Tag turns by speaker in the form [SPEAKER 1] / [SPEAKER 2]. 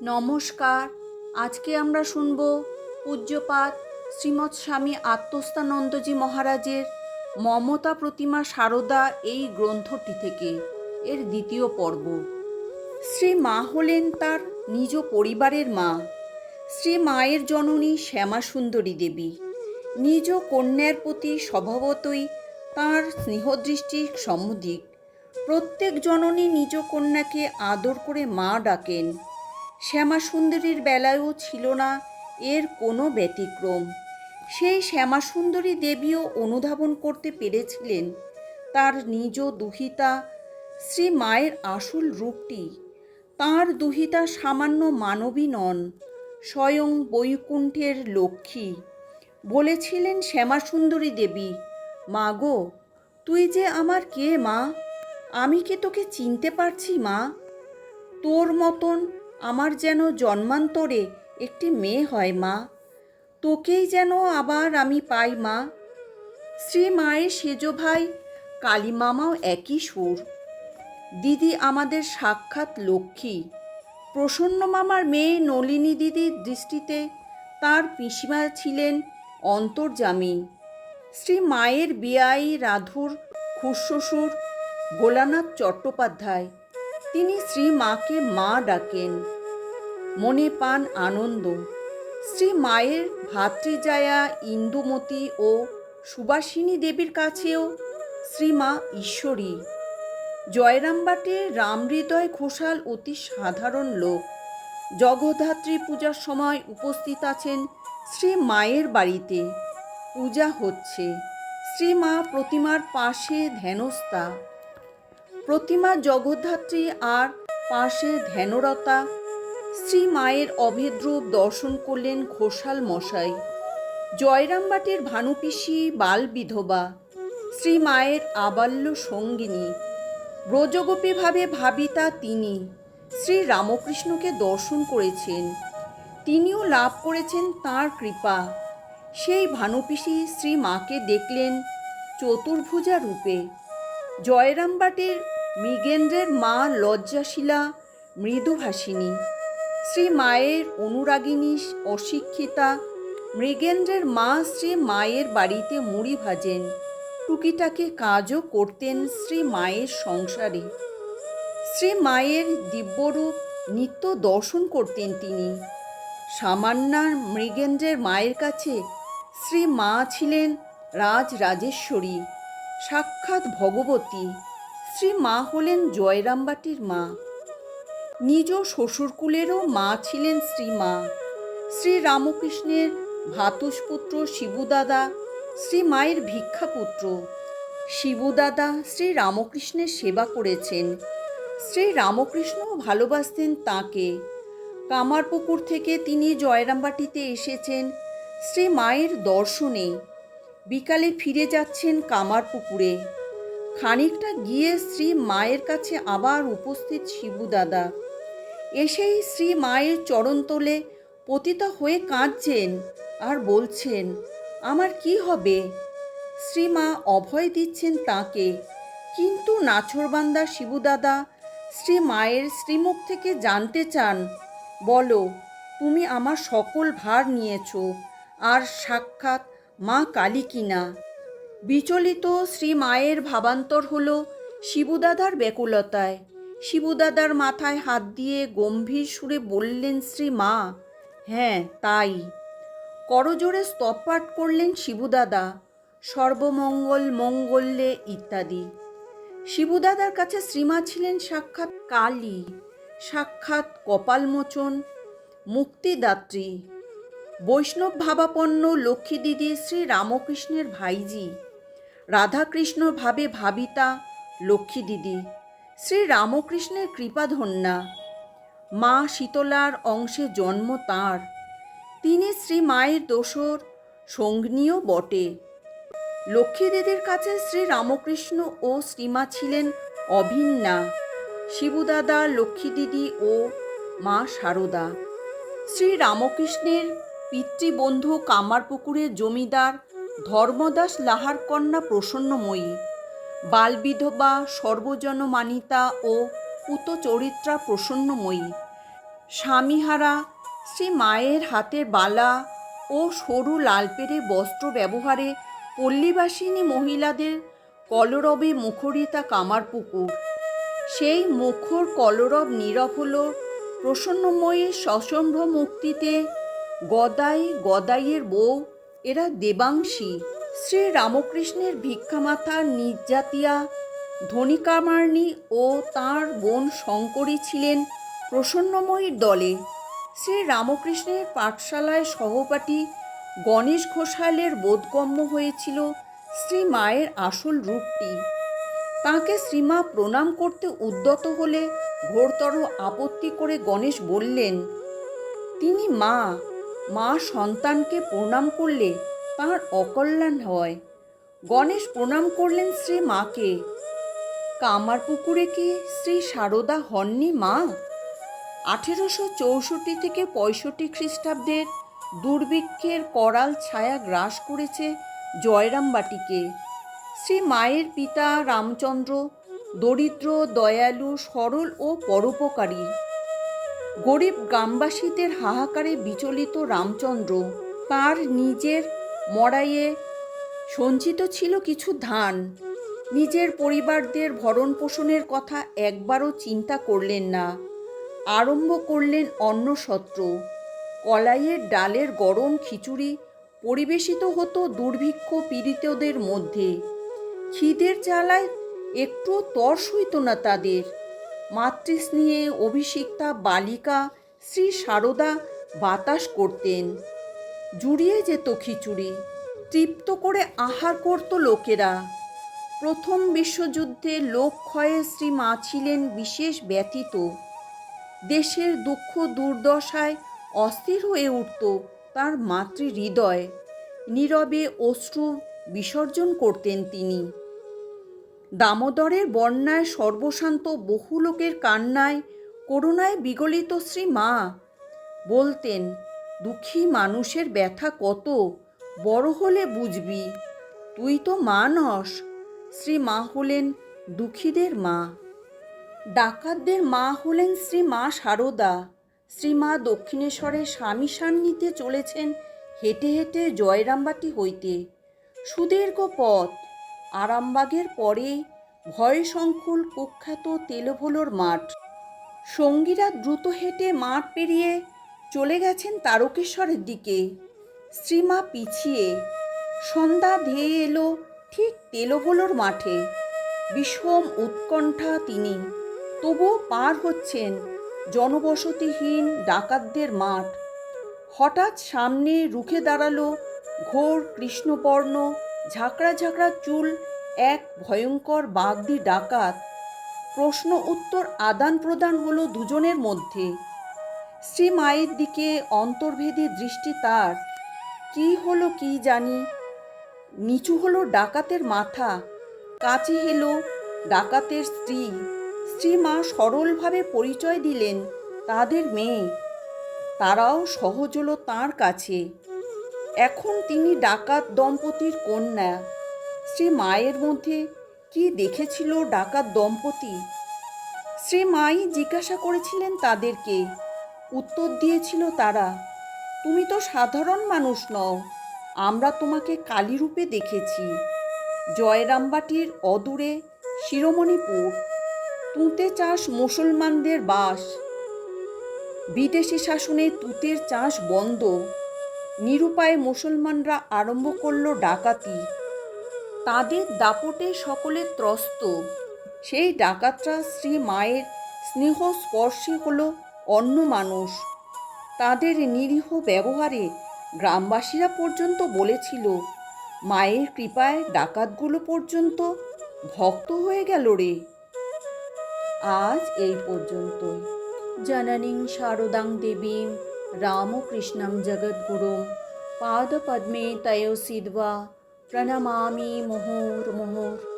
[SPEAKER 1] নমস্কার। আজকে আমরা শুনব পূজ্যপাদ শ্রীমৎ স্বামী আত্মস্থানন্দজি মহারাজের মমতা প্রতিমা সারদা এই গ্রন্থটি থেকে এর দ্বিতীয় পর্ব। শ্রী মা হলেন তার নিজ পরিবারের মা। শ্রী মায়ের জননী শ্যামাসুন্দরী দেবী। নিজ কন্যার প্রতি স্বভাবতই তাঁর স্নেহদৃষ্টি সমধিক। প্রত্যেক জননী নিজ কন্যাকে আদর করে মা ডাকেন। শ্যামাসুন্দরীর বেলায়ও ছিল না এর কোনো ব্যতিক্রম। সেই শ্যামাসুন্দরী দেবীও অনুধাবন করতে পেরেছিলেন তার নিজ দুহিতা শ্রী মায়ের আসল রূপটি। তাঁর দুহিতা সামান্য মানবী নন, স্বয়ং বৈকুণ্ঠের লক্ষ্মী। বলেছিলেন শ্যামাসুন্দরী দেবী, মা গো, তুই যে আমার কে মা? আমি কি তোকে চিনতে পারছি মা? তোর মতন আমার যেন জন্মান্তরে একটি মেয়ে হয় মা। তোকেই যেন আবার আমি পাই মা। শ্রী মায়ের সেজ ভাই কালী মামাও একই সুর। দিদি আমাদের সাক্ষাৎ লক্ষ্মী। প্রসন্ন মামার মেয়ে নলিনী দিদির দৃষ্টিতে তার পিসিমা ছিলেন অন্তর্যামী। শ্রী মায়ের বেয়াই রাধুর খুড়শ্বশুর ভোলানাথ চট্টোপাধ্যায়, তিনি শ্রী মাকে মা ডাকেন। মনে পান আনন্দ। শ্রী মায়ের ভাতৃজায়া ইন্দুমতী ও সুবাসিনী দেবীর কাছেও শ্রীমা ঈশ্বরী। জয়রামবাটির রামহৃদয় ঘোষাল অতি সাধারণ লোক। জগদ্ধাত্রী পূজার সময় উপস্থিত আছেন শ্রী মায়ের বাড়িতে। পূজা হচ্ছে। শ্রী মা প্রতিমার পাশে ধ্যানস্থা। প্রতিমা জগদ্ধাত্রী আর পাশে ধ্যানরতা। শ্রী মায়ের অভেদ্রূপ দর্শন করলেন ঘোষাল মশাই। জয়রামবাটির ভানুপিসি বাল বিধবা, শ্রী মায়ের আবাল্য সঙ্গিনী। ব্রজগোপীভাবে ভাবিতা তিনি শ্রী রামকৃষ্ণকে দর্শন করেছেন। তিনিও লাভ করেছেন তাঁর কৃপা। সেই ভানুপিসি শ্রী মাকে দেখলেন চতুর্ভুজা রূপে। জয়রামবাটির মৃগেন্দ্রের মা লজ্জাশীলা মৃদুভাষিনী। শ্রী মায়ের অনুরাগিনী অশিক্ষিতা। মৃগেন্দ্রের মা শ্রী মায়ের বাড়িতে মুড়ি ভাজেন, টুকিটাকি কাজও করতেন শ্রী মায়ের সংসারে। শ্রী মায়ের দিব্যরূপ নিত্য দর্শন করতেন তিনি। সামান্যা মৃগেন্দ্রের মায়ের কাছে শ্রী মা ছিলেন রাজরাজেশ্বরী, সাক্ষাৎ ভগবতী। শ্রী মা হলেন জয়রামবাটির মা। নিজ শ্বশুরকুলেরও মা ছিলেন শ্রী মা। শ্রী রামকৃষ্ণের ভ্রাতুষ্পুত্র শিবুদাদা শ্রী মায়ের ভিক্ষাপুত্র। শিবুদাদা শ্রী রামকৃষ্ণের সেবা করেছেন। শ্রী রামকৃষ্ণও ভালোবাসতেন তাঁকে। কামারপুকুর থেকে তিনি জয়রামবাটিতে এসেছেন শ্রী মায়ের দর্শনে। বিকালে ফিরে যাচ্ছেন কামারপুকুরে। খানিকটা গিয়ে শ্রী মায়ের কাছে আবার উপস্থিত শিবুদাদা। এসেই শ্রী মায়ের চরণতলে পতিত হয়ে কাঁদছেন আর বলছেন, আমার কি হবে? শ্রী মা অভয় দিচ্ছেন তাঁকে। কিন্তু নাছোড়বান্দা শিবুদাদা শ্রী মায়ের শ্রীমুখ থেকে জানতে চান, বলো, তুমি আমার সকল ভার নিয়েছ আর সাক্ষাৎ মা কালী কিনা? বিচলিত শ্রী মায়ের ভাবান্তর হল শিবুদাদার ব্যাকুলতায়। শিবুদাদার মাথায় হাত দিয়ে গম্ভীর সুরে বললেন শ্রী মা, হ্যাঁ তাই। করজোড়ে স্তবপাঠ করলেন শিবুদাদা, সর্বমঙ্গল মঙ্গলে ইত্যাদি। শিবুদাদার কাছে শ্রীমা ছিলেন সাক্ষাৎ কালী, সাক্ষাৎ কপালমোচন, মুক্তিদাত্রী। বৈষ্ণব ভাবাপন্ন লক্ষ্মী দিদি শ্রী রামকৃষ্ণের ভাইজি। রাধাকৃষ্ণ ভাবে ভাবিতা লক্ষ্মী দিদি শ্রী রামকৃষ্ণের কৃপাধন্যা। মা শীতলার অংশে জন্ম তাঁর। তিনি শ্রী মায়ের দোসর সঙ্গিনীও বটে। লক্ষ্মী দিদির কাছে শ্রী রামকৃষ্ণ ও শ্রীমা ছিলেন অভিন্না। শিবুদাদা, লক্ষ্মী দিদি ও মা সারদা। শ্রী রামকৃষ্ণের পিতৃবন্ধু কামারপুকুরের জমিদার ধর্মদাস লাহার কন্যা প্রসন্নময়ী, বালবিধবা সর্বজনমানিতা ও পুতচরিত্রা প্রসন্নময়ী। স্বামীহারা শ্রী মায়ের হাতের বালা ও সরু লালপেড়ে বস্ত্র ব্যবহারে পল্লীবাসিনী মহিলাদের কলরবে মুখরিতা কামারপুকুর। সেই মুখর কলরব নীরব হল প্রসন্নময়ীর সসম্ভ্র মুক্তিতে। গদাই গদাইয়ের বউ এরা দেবাংশী। শ্রী রামকৃষ্ণের ভিক্ষামাতা নির্যাতিয়া ধনিকামার্ণী ও তাঁর বোন শঙ্করী ছিলেন প্রসন্নময়ীর দলে। শ্রী রামকৃষ্ণের পাঠশালায় সহপাঠী গণেশ ঘোষালের বোধগম্য হয়েছিল শ্রী মায়ের আসল রূপটি। তাঁকে শ্রীমা প্রণাম করতে উদ্যত হলে ঘোরতর আপত্তি করে গণেশ বললেন, তিনি মা, মা সন্তানকে প্রণাম করলে তাঁর অকল্যাণ হয়। গণেশ প্রণাম করলেন শ্রী মাকে। কামারপুকুরে কি শ্রী সারদা হননি মা? 1864 থেকে 65 খ্রিস্টাব্দের দুর্ভিক্ষের করাল ছায়া গ্রাস করেছে জয়রামবাটিকে। শ্রী মায়ের পিতা রামচন্দ্র দরিদ্র, দয়ালু, সরল ও পরোপকারী। গরিব গ্রামবাসীদের হাহাকারে বিচলিত রামচন্দ্র তার নিজের মড়াইয়ে সঞ্চিত ছিল কিছু ধান। নিজের পরিবারদের ভরণ পোষণের কথা একবারও চিন্তা করলেন না। আরম্ভ করলেন অন্নসত্র। কলাইয়ের ডালের গরম খিচুড়ি পরিবেশিত হতো দুর্ভিক্ষ পীড়িতদের মধ্যে। খিদের জ্বালায় একটুও তর্স হইত না তাদের। মাতৃস্নেহে অভিষিক্তা বালিকা শ্রী সারদা বাতাস করতেন। জুড়িয়ে যেত খিচুড়ি, তৃপ্ত করে আহার করত লোকেরা। প্রথম বিশ্বযুদ্ধে লোকক্ষয়ে শ্রী মা ছিলেন বিশেষ ব্যথিত। দেশের দুঃখ দুর্দশায় অস্থির হয়ে উঠত তার মাতৃ হৃদয়। নীরবে অশ্রু বিসর্জন করতেন তিনি। দামোদরের বন্যায় সর্বশান্ত বহু লোকের কান্নায় করুণায় বিগলিত শ্রী মা বলতেন, দুঃখী মানুষের ব্যথা কত, বড় হলে বুঝবি। তুই তো মা নস। শ্রী মা হলেন দুঃখীদের মা। ডাকাতদের মা হলেন শ্রী মা সারদা। শ্রী মা দক্ষিণেশ্বরে স্বামী সান্নিধ্যে চলেছেন হেঁটে হেঁটে জয়রামবাটি হইতে। সুদীর্ঘ পথ। আরামবাগের পরে ভয়সংকুল কুখ্যাত তেলভোলোর মাঠ। সঙ্গীরা দ্রুত হেঁটে মাঠ পেরিয়ে চলে গেছেন তারকেশ্বরের দিকে। শ্রীমা পিছিয়ে। সন্ধ্যা ধেয়ে এলো ঠিক তেলভোলোর মাঠে। বিষম উৎকণ্ঠা তিনি, তবুও পার হচ্ছেন জনবসতিহীন ডাকাতদের মাঠ। হঠাৎ সামনে রুখে দাঁড়ালো ঘোর কৃষ্ণবর্ণ, ঝাঁকড়া ঝাঁকড়া চুল এক ভয়ঙ্কর বাগদি ডাকাত। প্রশ্ন উত্তর আদান প্রদান হলো দুজনের মধ্যে। শ্রী মায়ের দিকে অন্তর্ভেদী দৃষ্টি তার। কি হলো কি জানি। নিচু হলো ডাকাতের মাথা। কাছে এলো ডাকাতের স্ত্রী। শ্রী মা সরলভাবে পরিচয় দিলেন তাদের মেয়ে। তারাও সহজ হলো তাঁর কাছে। এখন তিনি ডাকাত দম্পতির কন্যা। শ্রী মায়ের মধ্যে কি দেখেছিল ডাকাত দম্পতি? শ্রী মাই জিজ্ঞাসা করেছিলেন তাদেরকে। উত্তর দিয়েছিল তারা, তুমি তো সাধারণ মানুষ নও, আমরা তোমাকে কালীরূপে দেখেছি। জয়রামবাটির অদূরে শিরোমণিপুর। তুঁতে চাষ মুসলমানদের বাস। বিদেশি শাসনে তুঁতের চাষ বন্ধ। নিরুপায় মুসলমানরা আরম্ভ করল ডাকাতি। তাদের দাপটে সকলে ত্রস্ত। সেই ডাকাতরা শ্রী মায়ের স্নেহ স্পর্শে হলো অন্য মানুষ। তাদের নিরীহ ব্যবহারে গ্রামবাসীরা পর্যন্ত বলেছিল, মায়ের কৃপায় ডাকাতগুলো পর্যন্ত ভক্ত হয়ে গেল রে। আজ এই পর্যন্তই। জননীং শারদাং দেবীং রামকৃষ্ণং জগদ্গুরুং পাদপদ্মে তয়োঃ সিদ্ধ্বা প্রণমামি মুহুর্মুহুঃ।